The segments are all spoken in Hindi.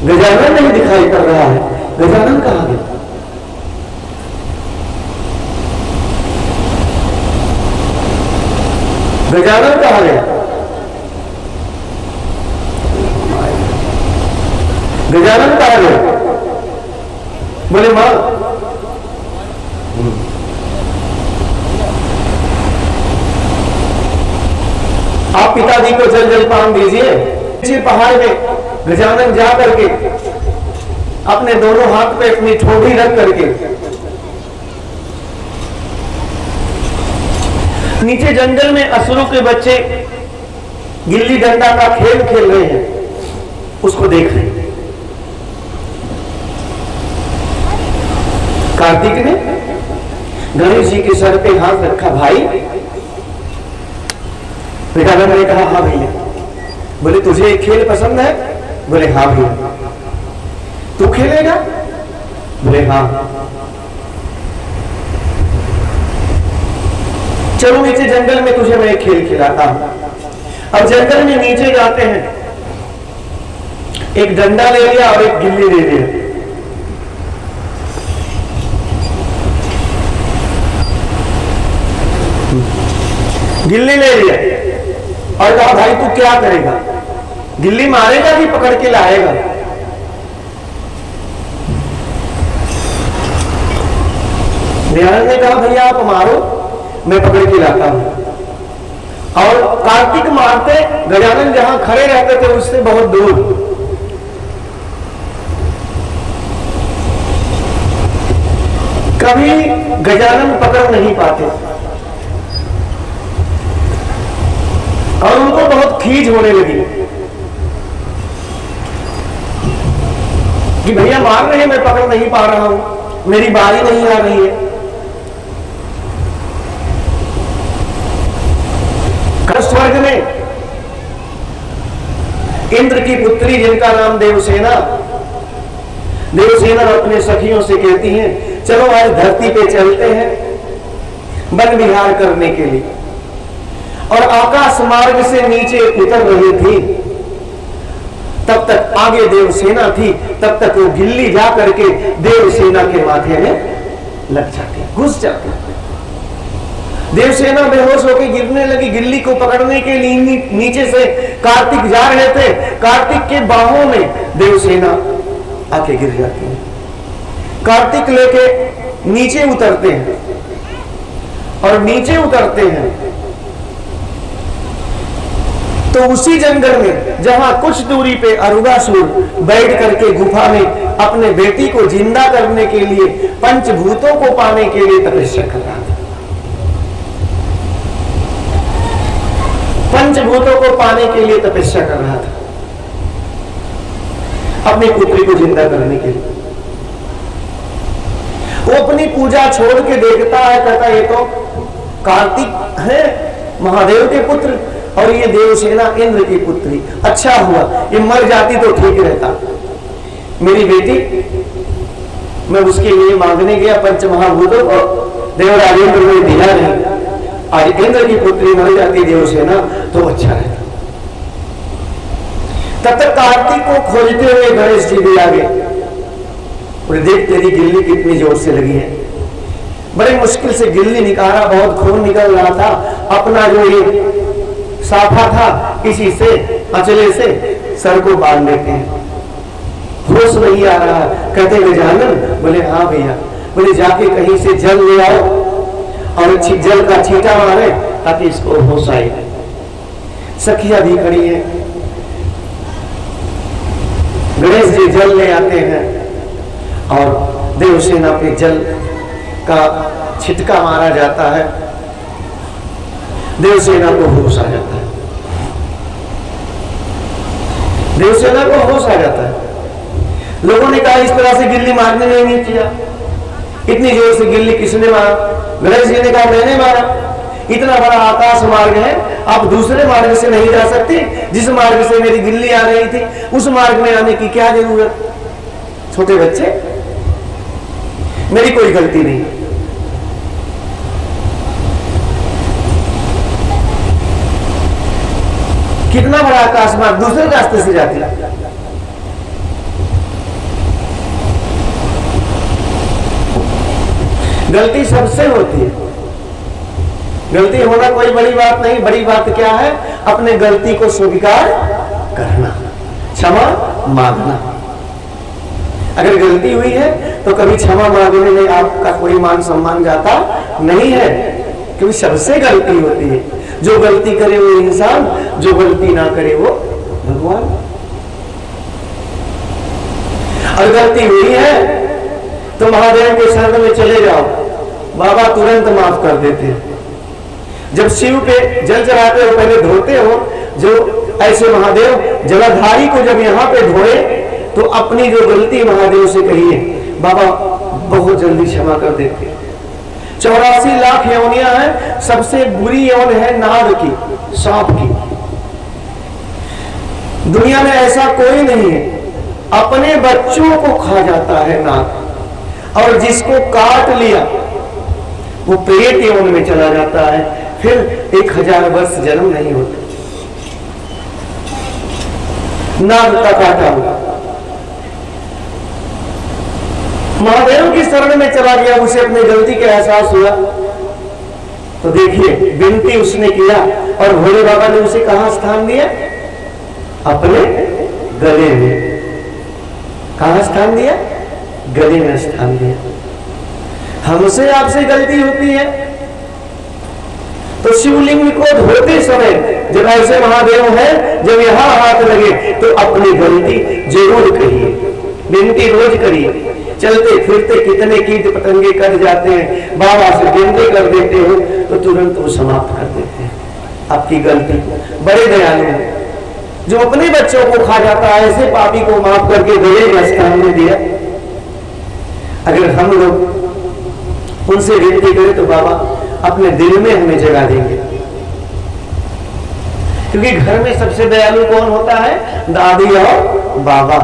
गजानन नहीं दिखाई पड़ रहा है। गजानन कहाँ गया? गजानन कहाँ गया? गजानन कहाँ गया? बोले मां। आप पिताजी को जल जलपान दीजिए। नीचे पहाड़ में गजानन जा करके अपने दोनों हाथ पे अपनी ठोड़ी रख करके नीचे जंगल में असुरों के बच्चे गिल्ली डंडा का खेल खेल रहे हैं, उसको देख रहे हैं। कार्तिक ने गणेश जी के सर पे हाथ रखा। भाई, गजानन ने कहा हाँ भैया। बोले तुझे एक खेल पसंद है? बोले हाँ भैया। तू खेलेगा? बोले हाँ। चलो नीचे जंगल में तुझे मैं एक खेल खिलाता हूं। अब जंगल में नीचे जाते हैं, एक डंडा ले लिया और एक गिल्ली ले लिया। गिल्ली ले लिया और कहा भाई तू क्या करेगा? गिल्ली मारेगा कि पकड़ के लाएगा? गजानन ने कहा भैया आप मारो, मैं पकड़ के लाता हूं। और कार्तिक मारते, गजानन जहां खड़े रहते थे उससे बहुत दूर। कभी गजानन पकड़ नहीं पाते और उनको बहुत खींच होने लगी कि भैया मार रहे हैं, मैं पकड़ नहीं पा रहा हूं, मेरी बारी नहीं आ रही है। स्वर्ग में इंद्र की पुत्री जिनका नाम देवसेना, देवसेना अपने सखियों से कहती हैं चलो आज धरती पे चलते हैं वन विहार करने के लिए। और आकाश मार्ग से नीचे उतर रही थी, तब तक आगे देवसेना थी, तब तक वो गिल्ली जा करके देवसेना के माथे में लग जाती, घुस जाती। देवसेना बेहोश होकर गिरने लगी। गिल्ली को पकड़ने के लिए नीचे से कार्तिक जा रहे थे, कार्तिक के बाहों में देवसेना आके गिर जाती है। कार्तिक लेके नीचे उतरते हैं और नीचे उतरते हैं तो उसी जंगल में जहां कुछ दूरी पे अरुणासुर बैठ करके गुफा में अपने बेटी को जिंदा करने के लिए, पंचभूतों को पाने के लिए तपस्या कर रहा था। पंचभूतों को पाने के लिए तपस्या कर रहा था, अपनी पुत्री को जिंदा करने के लिए। वो अपनी पूजा छोड़ के देखता है, कहता ये तो कार्तिक है, महादेव के पुत्र, और ये देवसेना इंद्र की पुत्री। अच्छा हुआ ये मर जाती तो ठीक रहता। मेरी बेटी, मैं उसके लिए मांगने गया पंचमहाभूतों को, देवराजेंद्र ने दिया नहीं। आज इंद्र की पुत्री मर जाती देवसेना तो अच्छा रहता। तब तक कार्तिक को खोजते हुए गणेश जी भी आ गए। देख तेरी गिल्ली कितनी जोर से लगी है। बड़े मुश्किल से गिल्ली निकाला, बहुत खून निकल रहा था। अपना जो ये साफा था किसी से अचले से सर को बांध लेते हैं, होश नहीं आ रहा। कहते गजानन? बोले हाँ भैया। बोले जाके कहीं से जल ले आओ और जल का छींटा मारे ताकि इसको होश आए। सखिया भी खड़ी है। गणेश जी जल ले आते हैं और देवसेना पे जल का छिटका मारा जाता है, देवसेना को होश आ जाता है। देवसेना को होश आ जाता है। लोगों ने कहा इस तरह से गिल्ली मारने नहीं किया, इतनी जोर से गिल्ली किसने मारा? गणेश जी ने कहा मैंने मारा। इतना बड़ा आकाश मार्ग है, आप दूसरे मार्ग से नहीं जा सकते। जिस मार्ग से मेरी गिल्ली आ रही थी उस मार्ग में आने की क्या जरूरत? छोटे बच्चे, मेरी कोई गलती नहीं। कितना बड़ा आकाश मार्ग, दूसरे रास्ते से जाती। गलती सबसे होती है, गलती होना कोई बड़ी बात नहीं। बड़ी बात क्या है? अपने गलती को स्वीकार करना, क्षमा मांगना। अगर गलती हुई है तो कभी क्षमा मांगने में आपका कोई मान सम्मान जाता नहीं है, क्योंकि सबसे गलती होती है। जो गलती करे वो इंसान, जो गलती ना करे वो भगवान। और गलती हुई है तो महादेव के शरण में चले जाओ, बाबा तुरंत माफ कर देते हैं। जब शिव पे जल चढ़ाते हो पहले धोते हो, जो ऐसे महादेव जलाधारी को जब यहाँ पे धोए तो अपनी जो गलती महादेव से कहिए, बाबा बहुत जल्दी क्षमा कर देते। 84 लाख योनियां हैं, सबसे बुरी यौन है नाग की, सांप की। दुनिया में ऐसा कोई नहीं है, अपने बच्चों को खा जाता है नाग, और जिसको काट लिया वो प्रेत यौन में चला जाता है, फिर 1000 वर्ष जन्म नहीं होता। नाग का काटा हुआ महादेव की शरण में चला गया, उसे अपनी गलती का एहसास हुआ। तो देखिए विनती उसने किया और भोले बाबा ने उसे कहां स्थान दिया? अपने गले में। कहां स्थान दिया? गले में स्थान दिया। हमसे आपसे गलती होती है तो शिवलिंग को धोते समय जब ऐसे महादेव हैं, जब यहां हाथ लगे तो अपनी गलती जरूर कहिए, विनती रोज करिए। चलते फिरते कितने कीट पतंगे कर जाते हैं, बाबा से विनती कर देते हो तो तुरंत वो समाप्त कर देते हैं आपकी गलती। बड़े दयालु हैं, जो अपने बच्चों को खा जाता है, ऐसे पापी को माफ करके गले में स्थान में दिया। अगर हम लोग उनसे विनती करें तो बाबा अपने दिल में हमें जगा देंगे, क्योंकि घर में सबसे दयालु कौन होता है? दादी और बाबा।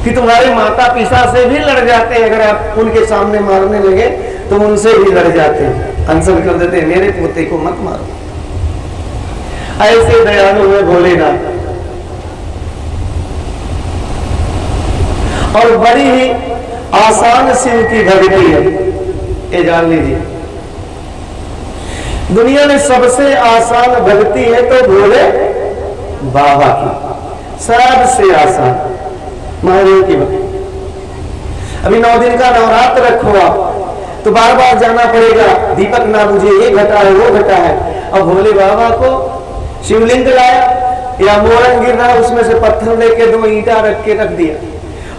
कि तुम्हारे माता पिता से भी लड़ जाते हैं, अगर आप उनके सामने मारने लगे तो उनसे भी लड़ जाते हैं, आंसर कर देते हैं मेरे पोते को मत मारो। ऐसे दयालु है भोलेनाथ। और बड़ी ही आसान शिव की भक्ति है, ये जान लीजिए। दुनिया में सबसे आसान भक्ति है तो भोले बाबा की, सबसे आसान महादेव की भक्ति। अभी 9 दिन का नवरात्र रखो आप तो बार बार जाना पड़ेगा, दीपक ना बुझे, ये घटा है वो घटा है। अब भोले बाबा को शिवलिंग लाया या मोरंग गिर रहा, उसमें से पत्थर लेके 2 ईंटा रख के रख दिया,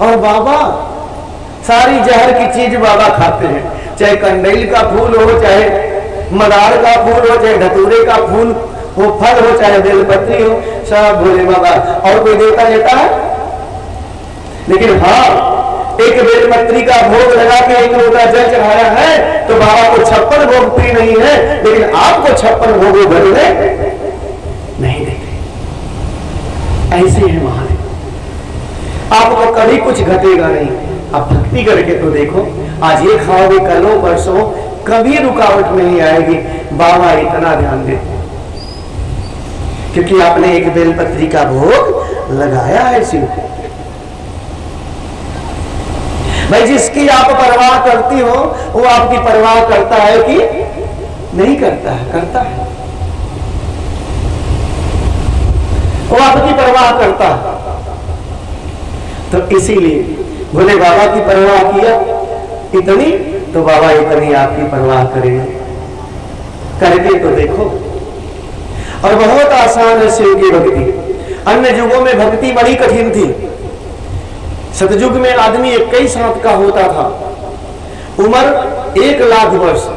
और बाबा सारी जहर की चीज बाबा खाते हैं, चाहे कंडेल का फूल हो, चाहे मदार का फूल हो, चाहे धतूरे का फूल हो, फल हो, चाहे बेलपत्री हो, सब भोले बाबा। और कोई देवता लेता है? लेकिन हाँ, एक बेलपत्री का भोग लगा के 1 लोटा जल चढ़ाया है तो बाबा को 56 भोग प्रिय नहीं है, लेकिन आपको 56 भोगों भर में नहीं देते। ऐसे है महादेव। आपको कभी कुछ घटेगा नहीं, आप भक्ति करके तो देखो, आज ये खाओगे कल परसों कभी रुकावट नहीं आएगी। बाबा इतना ध्यान दे, क्योंकि आपने एक बेलपत्री का भोग लगाया है शिव को। भाई जिसकी आप परवाह करती हो वो आपकी परवाह करता है कि नहीं करता है? करता है, वो आपकी परवाह करता है। तो इसीलिए भोले बाबा की परवाह किया इतनी, तो बाबा इतनी आपकी परवाह करेंगे। करके तो देखो। और बहुत आसान है शिव की भक्ति। अन्य युगों में भक्ति बड़ी कठिन थी। सतयुग में आदमी 21 हाथ का होता था, उम्र 1 लाख वर्ष,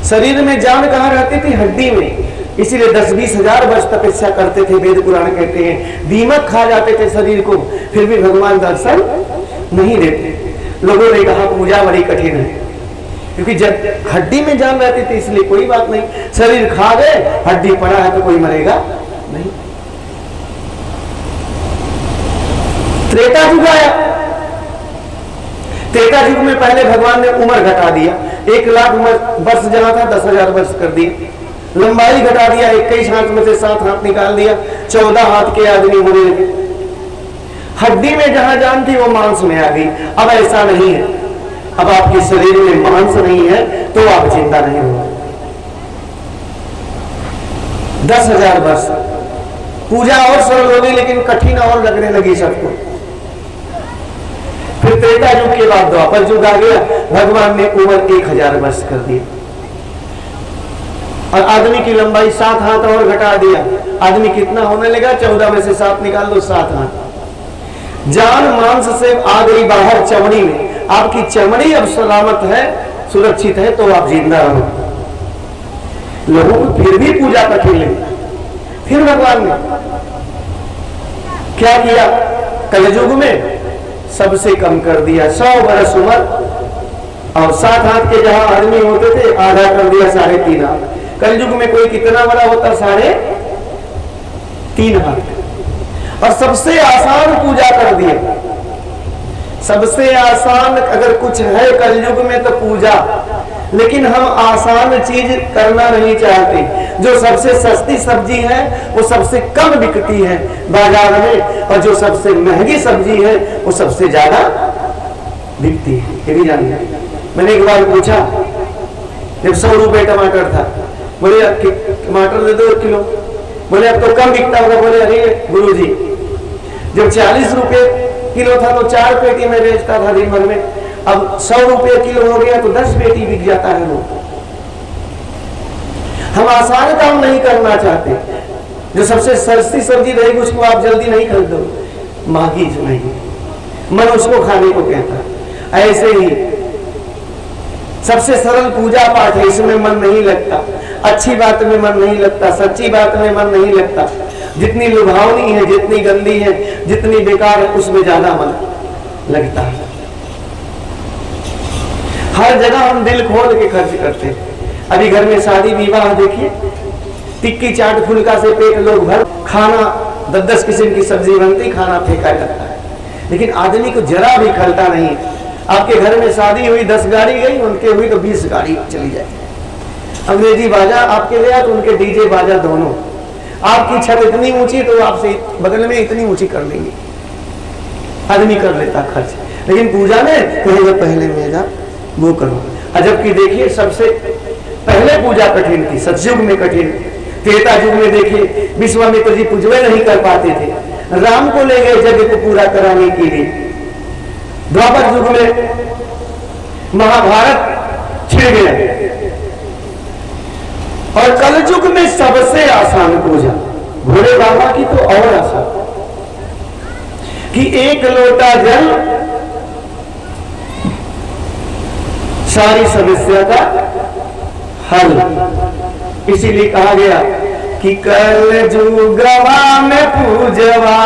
शरीर में जान कहां रहती थी? हड्डी में। इसीलिए 10-20 हजार वर्ष तपस्या करते थे। वेद पुराण कहते हैं दीमक खा जाते थे शरीर को, फिर भी भगवान दर्शन नहीं देते। लोगों ने कहा पूजा बड़ी कठिन है, क्योंकि जब हड्डी में जान रहती थी इसलिए कोई बात नहीं, शरीर खा गए हड्डी पड़ा है तो कोई मरेगा नहीं। त्रेता युग आया। त्रेता युग में पहले भगवान ने उम्र घटा दिया, 1 लाख वर्ष जहां था 10,000 वर्ष कर दिए। लंबाई घटा दिया, 21 हाथ में से 7 हाथ निकाल दिया, 14 हाथ के आदमी होने लगे। हड्डी में जहां जान थी वो मांस में आ गई। अब ऐसा नहीं है, अब आपके शरीर में मांस नहीं है तो आप जिंदा नहीं हो। 10,000 वर्ष पूजा और सरल हो गई, लेकिन कठिन और लगने लगी सबको। फिर त्रेता युग के बाद द्वापर युग आ गया, भगवान ने उम्र 1000 वर्ष कर दी और आदमी की लंबाई 7 हाथ और घटा दिया। आदमी कितना होने लगा? 14 में से 7 निकाल दो, 7 हाथ। जान मांस से आ गई बाहर चमड़ी में, आपकी चमड़ी अब सलामत है, सुरक्षित है, तो आप जिंदा रहो। लोगों को फिर भी पूजा कठिन लगी। फिर भगवान ने क्या किया? कलयुग में सबसे कम कर दिया, 100 वर्ष उम्र, और 7 हाथ के जहां आदमी होते थे आधा कर दिया 3.5 हाथ। कलयुग में कोई कितना बड़ा होता? 3.5 हाथ। और सबसे आसान पूजा कर दिया। सबसे आसान अगर कुछ है कलयुग में तो पूजा, लेकिन हम आसान चीज करना नहीं चाहते। जो सबसे सस्ती सब्जी है वो सबसे कम बिकती है बाजार में, और जो सबसे महंगी सब्जी है वो सबसे ज्यादा बिकती है। ये भी जानिए। मैंने एक बार पूछा, जब 100 रुपए टमाटर था, बोले टमाटर दे दो 1 किलो। बोले अब तो कम बिकता होगा। बोले अरे गुरुजी, जब 40 रुपए किलो था तो 4 पेटी में बेचता था दिन भर में, अब 100 रुपए किलो हो गया तो 10 पेटी बिक जाता है वो। हम आसान काम नहीं करना चाहते। जो सबसे सस्ती सब्जी रहेगी उसको आप जल्दी नहीं खरीदो, महंगी नहीं, मन उसको खाने को कहता है। ऐसे ही सबसे सरल पूजा पाठ है, इसमें मन नहीं लगता, अच्छी बात में मन नहीं लगता, सच्ची बात में मन नहीं लगता। जितनी लुभावनी है, जितनी गंदी है, जितनी बेकार है, उसमें ज्यादा मन लगता है। हर जगह हम दिल खोल के खर्च करते हैं। अभी घर में शादी विवाह देखिए, टिक्की चाट फुल्का से पेट लोग भर, खाना 10-10 किस्म की सब्जी बनती, खाना फेंका जाता है, लेकिन आदमी को जरा भी खलता नहीं। आपके घर में शादी हुई, 10 गाड़ी गई, उनके हुई तो 20 गाड़ी चली जाए। अंग्रेजी बाजा आपके गया तो उनके डीजे बाजा दोनों। आपकी छत इतनी ऊंची तो आपसे बगल में इतनी ऊंची कर लेंगे। आदमी कर लेता खर्च, लेकिन पूजा में कहेगा पहले मेरा वो करो। जबकि देखिए सबसे पहले पूजा कठिन थी, सतयुग में कठिन। त्रेता युग में देखिए विश्वामित्र जी पूजवे नहीं कर पाते थे, राम को ले गए यज्ञ को पूरा कराने के लिए। द्वापर युग में महाभारत छिड़ गया, और कलयुग में सबसे आसान पूजा भोले बाबा की तो और आसान, कि 1 लोटा जल सारी समस्या का हल। इसीलिए कहा गया कि कलयुगवा में पूजवा